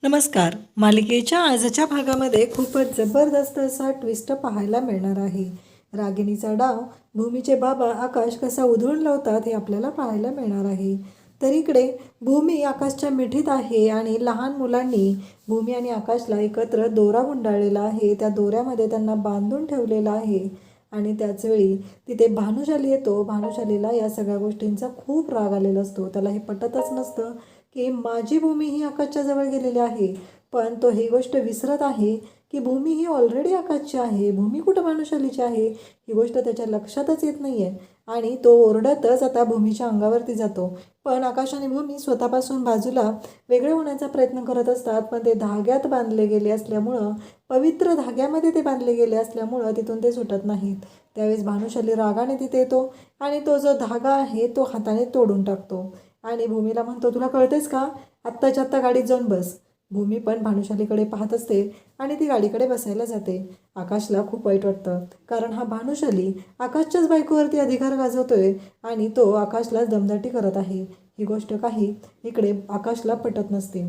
नमस्कार. मालिकेच्या आजच्या भागामध्ये खूपच जबरदस्त असा ट्विस्ट पाहायला मिळणार आहे. रागिणीचा डाव भूमीचे बाबा आकाश कसा उधळून लावतात हे आपल्याला पाहायला मिळणार आहे. तर इकडे भूमी आकाशच्या मिठीत आहे आणि लहान मुलांनी भूमी आणि आकाशला एकत्र दोरा गुंडाळलेला आहे. त्या दोऱ्यामध्ये त्यांना बांधून ठेवलेलं आहे आणि त्याचवेळी तिथे भानुशाली येतो. भानुशालीला या सगळ्या गोष्टींचा खूप राग आलेला असतो. त्याला हे पटतच नसतं की माझी भूमी ही आकाशच्या जवळ गेलेली आहे, पण तो ही गोष्ट विसरत आहे की भूमी ही ऑलरेडी आकाशची आहे. भूमी कुठं भानुशालीची आहे ही गोष्ट त्याच्या लक्षातच येत नाही आहे आणि तो ओरडतच आता भूमीच्या अंगावरती जातो. पण आकाश आणि भूमी स्वतःपासून बाजूला वेगळे होण्याचा प्रयत्न करत असतात, पण ते धाग्यात बांधले गेले असल्यामुळं, पवित्र धाग्यामध्ये ते बांधले गेले असल्यामुळं तिथून ते सुटत नाहीत. त्यावेळेस भानुशाली रागाने तिथे येतो आणि तो जो धागा आहे तो हाताने तोडून टाकतो आणि भूमीला म्हणतो, तुला कळतेस का, आत्ताच्या आत्ता गाडीत जाऊन बस. भूमी पण भानुशालीकडे पाहत असते आणि ती गाडीकडे बसायला जाते. आकाशला खूप वाईट वाटतं, कारण हा भानुशाली आकाशच्याच बायकोवरती अधिकार गाजवतोय आणि तो आकाशला दमदाटी करत आहे. ही गोष्ट काही इकडे आकाशला पटत नसते.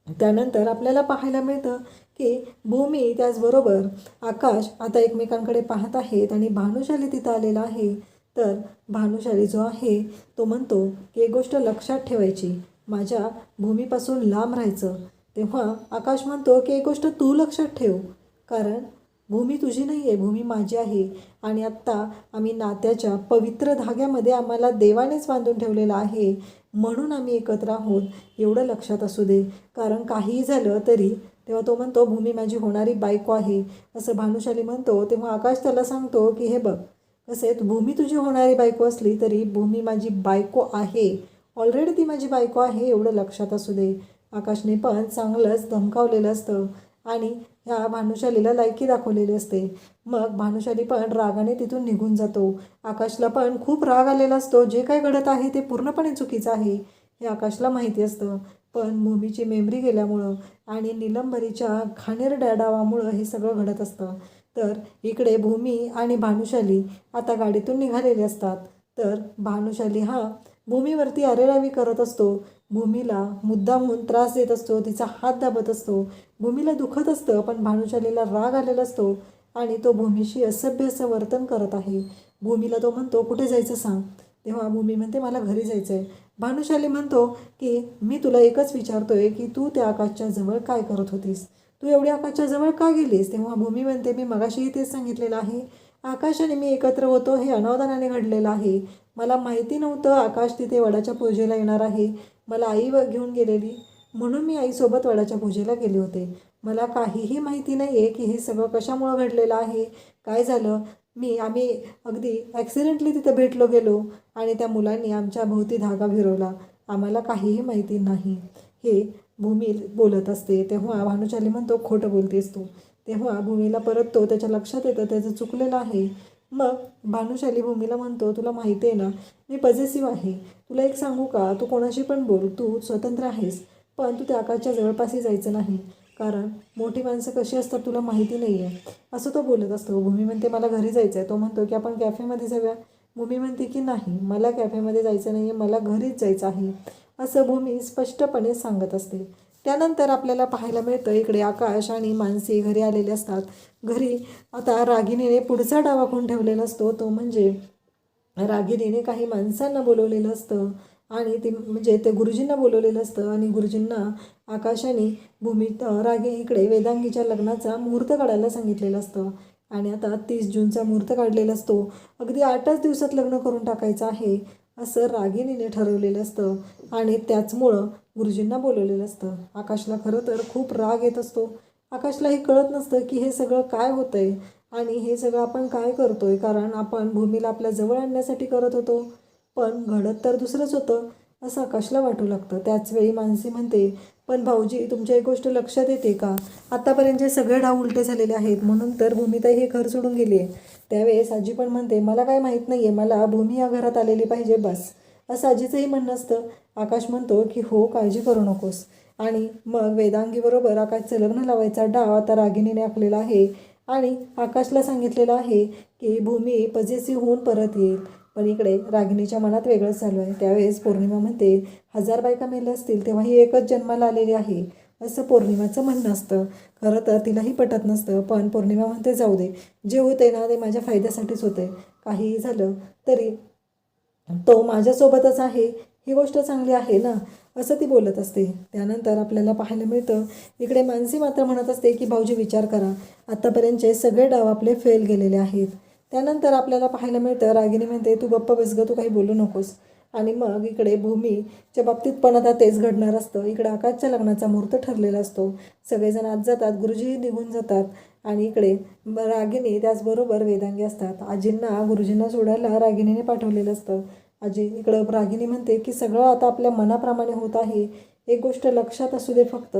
त्यानंतर आपल्याला पाहायला मिळतं की भूमी त्याचबरोबर आकाश आता एकमेकांकडे पाहत आहेत आणि भानुशाली तिथं आलेला आहे. तर भानुशाली जो आहे तो म्हणतो की एक गोष्ट लक्षात ठेवायची, माझ्या भूमीपासून लांब राहायचं. तेव्हा आकाश म्हणतो की एक गोष्ट तू लक्षात ठेव, कारण भूमी तुझी नाही आहे, भूमी माझी आहे आणि आत्ता आम्ही नात्याच्या पवित्र धाग्यामध्ये आम्हाला देवानेच बांधून ठेवलेलं आहे, म्हणून आम्ही एकत्र आहोत, एवढं लक्षात असू दे. कारण काहीही झालं तरी, तेव्हा तो म्हणतो भूमी माझी होणारी बायको आहे असं भानुशाली म्हणतो. तेव्हा आकाश त्याला सांगतो की हे बघ, कसे भूमी तुझी होणारी बायको असली तरी भूमी माझी बायको आहे, ऑलरेडी ती माझी बायको आहे, एवढं लक्षात असू दे. आकाशने पण चांगलंच धमकावलेलं असतं आणि ह्या भानुशालीला लायकी दाखवलेली असते. मग भानुशाली पण रागाने तिथून निघून जातो. आकाशला पण खूप राग आलेला असतो. जे काही घडत आहे ते पूर्णपणे चुकीचं आहे हे आकाशला माहिती असतं, पण भूमीची मेमरी गेल्यामुळं आणि निलंबरीच्या घाणेरड्या डावामुळं हे सगळं घडत असतं. तर इकडे भूमी आणि भानुशाली आता गाडीतून निघालेले असतात. तर भानुशाली हा भूमीवरती अरेरावी करत असतो. भूमीला मुद्दामून त्रास देत असतो, तिचा हात दाबत असतो. भूमीला दुखत असतं, पण भानुशालीला राग आलेला असतो आणि तो भूमीशी असभ्य असं वर्तन करत आहे. भूमीला तो म्हणतो, कुठे जायचं सांग. तेव्हा भूमी म्हणते, मला घरी जायचं आहे. भानुशाली म्हणतो की मी तुला एकच विचारतोय की तू त्या आकाशच्या जवळ काय करत होतीस, तू एवढी आकाशच्या जवळ का गेलीस. तेव्हा भूमी म्हणते, मी मगाशीही तेच सांगितलेलं आहे, आकाश आणि मी एकत्र होतो हे अनावधानाने घडलेलं आहे. मला माहिती नव्हतं आकाश तिथे वडाच्या पूजेला येणार आहे. मला आई घेऊन गेलेली, म्हणून मी आईसोबत वडाच्या पूजेला गेले होते. मला काहीही माहिती नाही आहे की हे सगळं कशामुळं घडलेलं आहे, काय झालं. आम्ही अगदी ॲक्सिडेंटली तिथं भेटलो गेलो आणि त्या मुलांनी आमच्या भोवती धागा फिरवला, आम्हाला काहीही माहिती नाही, हे भूमी बोलत असते. तेव्हा भानुशाली म्हणतो, खोटं बोलतेस तू. तेव्हा भूमीला परत त्याच्या लक्षात येतं त्याचं चुकलेलं आहे. मग भानुशाली भूमीला म्हणतो, तुला माहिती आहे ना मी पॉझिटिव्ह आहे, तुला एक सांगू का, तू कोणाशी पण बोल, तू स्वतंत्र आहेस, पण तू त्या आकाशच्या जवळपासही जायचं नाही, कारण मोठी माणसं कशी असतात तुला माहिती नाही आहे, असं तो बोलत असतो. भूमी म्हणते, मला घरी जायचं आहे. तो म्हणतो की आपण कॅफेमध्ये जाऊया. भूमी म्हणते की नाही, मला कॅफेमध्ये जायचं नाही आहे, मला घरीच जायचं आहे, असं भूमी स्पष्टपणे सांगत असते. त्यानंतर आपल्याला पाहायला मिळतं इकडे आकाश आणि मानसी घरी आलेले असतात. घरी आता रागिणीने पुढचा डाव आखून ठेवलेला असतो. तो म्हणजे रागिणीने काही माणसांना बोलवलेलं असतं आणि ते म्हणजे ते गुरुजींना बोलवलेलं असतं आणि गुरुजींना आकाशाने इकडे वेदांगीच्या लग्नाचा मुहूर्त काढायला सांगितलेलं असतं आणि आता 30 जूनचा मुहूर्त काढलेला असतो. अगदी 8च दिवसात लग्न करून टाकायचं आहे असं रागिणीने ठरवलेलं असतं आणि त्याचमुळं गुरुजींना बोलवलेलं असतं. आकाशला खरं तर खूप राग येत असतो. आकाशला हे कळत नसतं की हे सगळं काय होतं आहे आणि हे सगळं आपण काय करतो आहे, कारण आपण भूमीला आपल्या जवळ आणण्यासाठी करत होतो, पण घडत तर दुसरंच होतं असं आकाशला वाटू लागतं. त्याचवेळी मानसी म्हणते, पण भाऊजी तुमच्या एक गोष्ट लक्षात येते का, आत्तापर्यंतचे सगळे डाव उलटे झालेले आहेत, म्हणून तर भूमीताई हे घर सोडून गेली आहे. त्यावेळेस आजी पण म्हणते, मला काय माहीत नाही आहे, मला भूमी या घरात आलेली पाहिजे बस, असं आजीचंही म्हणणं असतं. आकाश म्हणतो की हो, काळजी करू नकोस. आणि मग वेदांगीबरोबर आकाशचं लग्न लावायचा डाव आता रागिणीने आखलेला आहे आणि आकाशला सांगितलेलं आहे की भूमी पॉझिटिव्ह होऊन परत येईल. पण इकडे रागिणीच्या मनात वेगळंच चालू आहे. त्यावेळेस पौर्णिमा म्हणते, 1000 बायका मेल्या असतील तेव्हा ही एकच जन्माला आलेली आहे, असं पौर्णिमाचं म्हणणं असतं. खरं तर तिलाही पटत नसतं, पण पौर्णिमा म्हणते जाऊ दे, जे होते ना ते माझ्या फायद्यासाठीच होते. काहीही झालं तरी तो माझ्यासोबतच आहे, ही गोष्ट चांगली आहे ना, असं ती बोलत असते. त्यानंतर आपल्याला पाहायला मिळतं इकडे मानसी मात्र म्हणत असते की भाऊजी विचार करा, आत्तापर्यंतचे सगळे डाव आपले फेल गेलेले आहेत. त्यानंतर आपल्याला पाहायला मिळतं रागिनी म्हणते तू गप्प बस गं, तू काही बोलू नकोस. आणि मग इकडे भूमीच्या बाबतीत पण आता तेच घडणार असतं. इकडे आकाशच्या लग्नाचा मुहूर्त ठरलेला असतो. सगळेजण आत जातात, गुरुजीही निघून जातात आणि इकडे रागिनी त्याचबरोबर वेदांगी असतात. आजींना गुरुजींना सोडायला रागिनीने पाठवलेलं असतं. आजी इकडं रागिनी म्हणते की सगळं आता आपल्या मनाप्रमाणे होत आहे, एक गोष्ट लक्षात असू दे, फक्त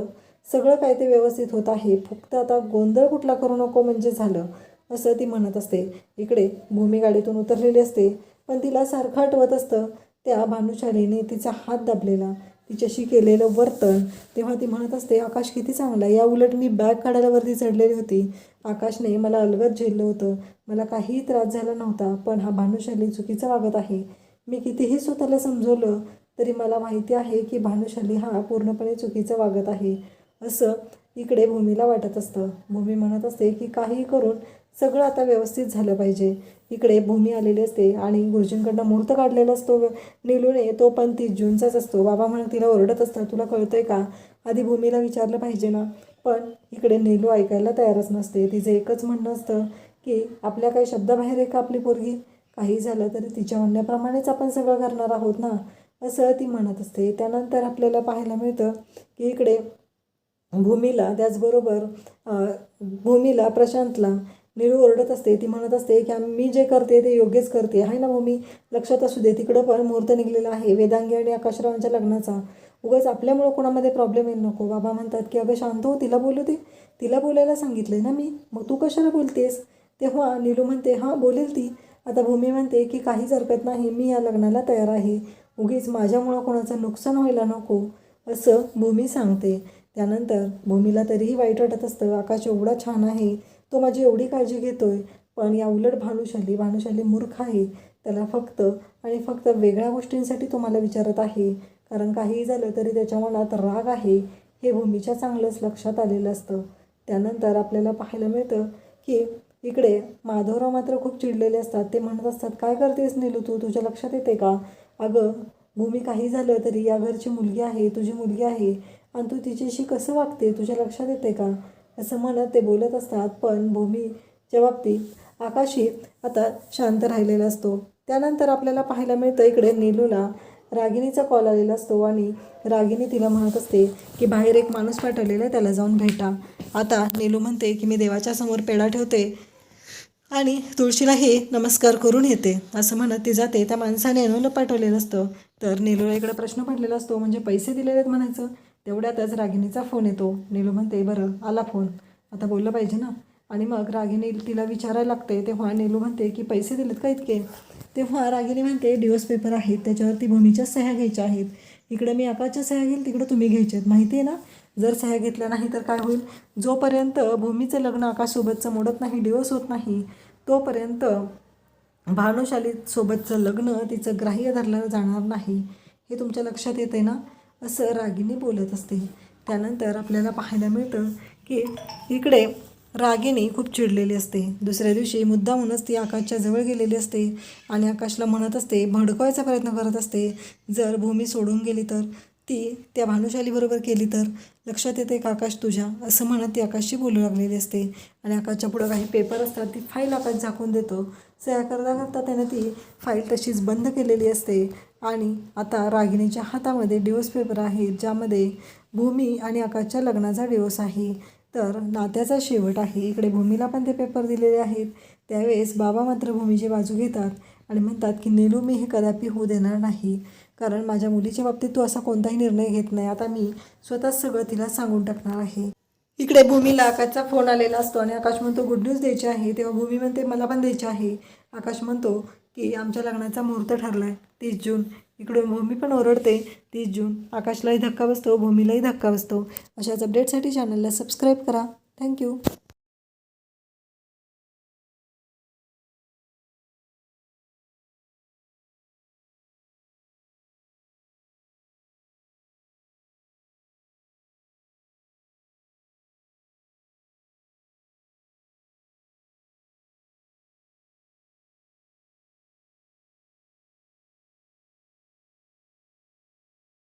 सगळं काय ते व्यवस्थित होत आहे, फक्त आता गोंधळ कुठला करू नको म्हणजे झालं, असं ती म्हणत असते. इकडे भूमी गाडीतून उतरलेली असते, पण तिला सारखं आठवत असतं त्या भानुशालीने तिचा हात दाबलेला, तिच्याशी केलेलं वर्तन. तेव्हा ती म्हणत असते आकाश किती चांगला, या उलट मी बॅग काढायला वरती चढलेली होती, आकाशने मला अलगद झेललं होतं, मला काहीही त्रास झाला नव्हता, पण हा भानुशाली चुकीचं वागत आहे. मी कितीही स्वतःला समजवलं तरी मला माहिती आहे की भानुशाली हा पूर्णपणे चुकीचं वागत आहे, असं इकडे भूमीला वाटत असतं. भूमी म्हणत असते की काही करून सगळं आता व्यवस्थित झालं पाहिजे. इकडे भूमी आलेली असते आणि गुरुजींकडनं मुहूर्त काढलेला असतो नीलूने, तो पण 30 जूनचाच असतो. बाबा म्हणून तिला ओरडत असतात तुला कळतंय का, आधी भूमीला विचारलं पाहिजे ना. पण इकडे नीलू ऐकायला तयारच नसते. तिचं एकच म्हणणं असतं की आपल्या काही शब्दाबाहेर आहे का आपली पोरगी, काही झालं तरी तिच्या म्हणण्याप्रमाणेच आपण सगळं करणार आहोत ना, असं ती म्हणत असते. त्यानंतर आपल्याला पाहायला मिळतं की इकडे भूमीला त्याचबरोबर भूमीला प्रशांतला नीलू ओरडत असते. ती म्हणत असते की मी जे करते ते योग्यच करते आहे ना भूमी, लक्षात असू दे, तिकडं पण मुहूर्त निघलेला आहे वेदांगी आणि आकाशरावांच्या लग्नाचा, उगाच आपल्यामुळं कोणामध्ये प्रॉब्लेम येईल नको. बाबा म्हणतात की अगं शांत हो, तिला बोलू दे, तिला बोलायला सांगितले ना मी, मग तू कशाला बोलतेस. तेव्हा नीलू म्हणते हां बोलेल ती. आता भूमी म्हणते की काहीच हरकत नाही, मी या लग्नाला तयार आहे, उगीच माझ्यामुळं कोणाचं नुकसान व्हायला नको, असं भूमी सांगते. त्यानंतर भूमीला तरीही वाईट वाटत असतं, आकाश एवढा छान आहे, तो माझी एवढी काळजी घेतोय, पण या उलट भानुशाली मूर्ख आहे, त्याला फक्त आणि फक्त वेगळ्या गोष्टींसाठी तो मला विचारत आहे, कारण काहीही झालं तरी त्याच्या मनात राग आहे, हे भूमीच्या चांगलंच लक्षात आलेलं असतं. त्यानंतर आपल्याला पाहायला मिळतं की इकडे माधवराव मात्र खूप चिडलेले असतात. ते म्हणत असतात काय करतेस नीलू, तू तुझ्या लक्षात येते का, अगं भूमी काही झालं तरी या घरची मुलगी आहे, तुझी मुलगी आहे, आणि तू तिच्याशी कसं वागते तुझ्या लक्षात येते का, असं म्हणत ते बोलत असतात. पण भूमीच्या बाबतीत आकाशी आता शांत राहिलेला असतो. त्यानंतर आपल्याला पाहायला मिळतं इकडे नीलूला रागिनीचा कॉल आलेला असतो आणि रागिनी तिला म्हणत असते की बाहेर एक माणूस पाठवलेला आहे, त्याला जाऊन भेटा. आता नीलू म्हणते की मी देवाच्या समोर पेढा ठेवते आणि तुळशीलाही नमस्कार करून येते, असं म्हणत ती जाते. त्या माणसाने अनोला पाठवलेलं असतं. तर नीलूला इकडे प्रश्न पडलेला असतो, म्हणजे पैसे दिलेले आहेत म्हणायचं. तेवढ्यातच रागिनीचा फोन येतो. नीलू म्हणते बरं आला फोन, आता बोललं पाहिजे ना. आणि मग रागिनी तिला विचारायला लागते. तेव्हा नीलू म्हणते की पैसे दिलेत का इतके. तेव्हा रागिनी म्हणते डिवोर्स पेपर आहेत, त्याच्यावरती भूमीच्या सह्या घ्यायच्या आहेत. इकडे मी आकाशच्या सह्या घेईल, तिकडे तुम्ही घ्यायचे आहेत, माहिती आहे ना. जर सह्या घेतल्या नाही तर काय होईल, जोपर्यंत भूमीचं लग्न आकाशसोबतचं मोडत नाही, डिवोर्स होत नाही, तोपर्यंत भानुशालीसोबतचं लग्न तिचं ग्राह्य धरलं जाणार नाही, हे तुमच्या लक्षात येते ना, असं रागिनी बोलत असते. त्यानंतर आपल्याला पाहायला मिळतं की इकडे रागिनी खूप चिडलेली असते. दुसऱ्या दिवशी मुद्दामूनच ती आकाशच्या जवळ गेलेली असते आणि आकाशला म्हणत असते, भडकवायचा प्रयत्न करत असते, जर भूमी सोडून गेली तर, ती त्या भानुशालीबरोबर केली तर, लक्षात येते का आकाश तुझ्या, असं म्हणत ती आकाशशी बोलू लागलेली असते. आणि आकाशच्या पुढं काही पेपर असतात, ती फाईल आकाश झाकून देतो. सह्या करता करता त्याने ती फाईल तशीच बंद केलेली असते. आणि आता रागिनीच्या हातामध्ये डिवोर्स पेपर आहेत, ज्यामध्ये भूमी आणि आकाशच्या लग्नाचा डिवोर्स आहे, तर नात्याचा शेवट आहे. इकडे भूमीला पण ते पेपर दिलेले आहेत. त्यावेळेस बाबा मात्र भूमीची बाजू घेतात आणि म्हणतात की नीलू मी हे कदापि होऊ देणार नाही, कारण माझ्या मुलीच्या बाबतीत तू असा कोणताही निर्णय घेत नाही, आता मी स्वतःच सगळं तिला सांगून टाकणार आहे. इकडे भूमीला आकाशचा फोन आलेला असतो आणि आकाश म्हणतो गुड न्यूज द्यायची आहे. तेव्हा भूमी म्हणते मला पण द्यायची आहे. आकाश म्हणतो की आमच्या लग्नाचा मुहूर्त ठरला आहे 30 जून. इकडून भूमी पण ओरडते 30 जून. आकाशलाही धक्का बसतो, भूमीलाही धक्का बसतो. अशाच अपडेटसाठी चॅनलला सबस्क्राईब करा. थँक्यू.